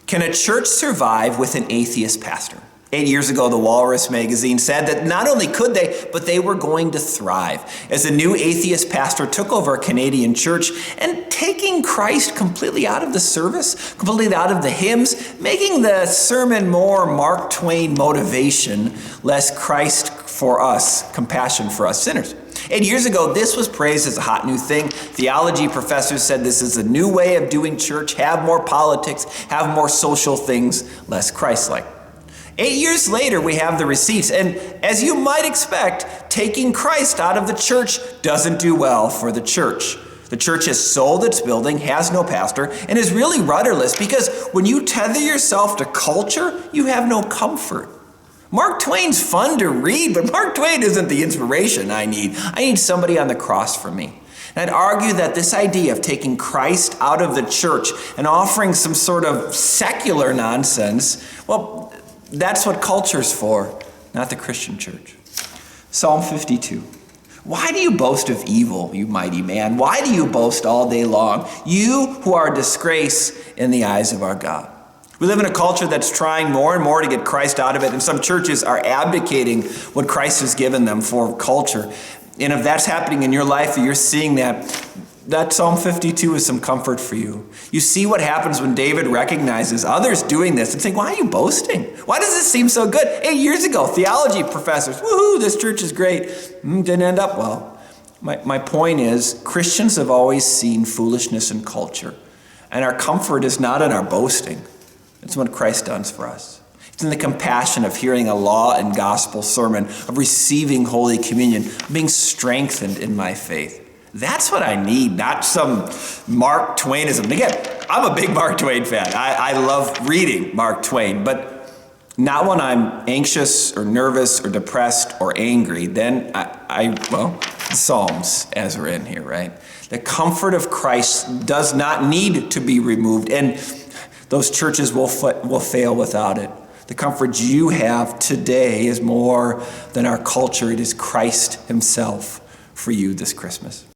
Can a church survive with an atheist pastor? 8 years ago, the Walrus magazine said that not only could they, but they were going to thrive as a new atheist pastor took over a Canadian church and taking Christ completely out of the service, completely out of the hymns, making the sermon more Mark Twain motivation, less Christ for us, compassion for us sinners. 8 years ago, this was praised as a hot new thing. Theology professors said this is a new way of doing church, have more politics, have more social things, less Christ-like. 8 years later, we have the receipts, and as you might expect, taking Christ out of the church doesn't do well for the church. The church has sold its building, has no pastor, and is really rudderless because when you tether yourself to culture, you have no comfort. Mark Twain's fun to read, but Mark Twain isn't the inspiration I need. I need somebody on the cross for me. And I'd argue that this idea of taking Christ out of the church and offering some sort of secular nonsense, well, that's what culture's for, not the Christian church. Psalm 52. Why do you boast of evil, you mighty man? Why do you boast all day long, you who are a disgrace in the eyes of our God? We live in a culture that's trying more and more to get Christ out of it, and some churches are abdicating what Christ has given them for culture. And if that's happening in your life, or you're seeing that Psalm 52 is some comfort for you. You see what happens when David recognizes others doing this and saying, why are you boasting? Why does this seem so good? 8 years ago, theology professors, woohoo, this church is great. Didn't end up well. My point is, Christians have always seen foolishness in culture, and our comfort is not in our boasting. It's what Christ does for us. It's in the compassion of hearing a law and gospel sermon, of receiving Holy Communion, of being strengthened in my faith. That's what I need, not some Mark Twainism. Again, I'm a big Mark Twain fan. I love reading Mark Twain, but not when I'm anxious or nervous or depressed or angry. Then the Psalms, as we're in here, right? The comfort of Christ does not need to be removed, and those churches will fail without it. The comfort you have today is more than our culture. It is Christ himself for you this Christmas.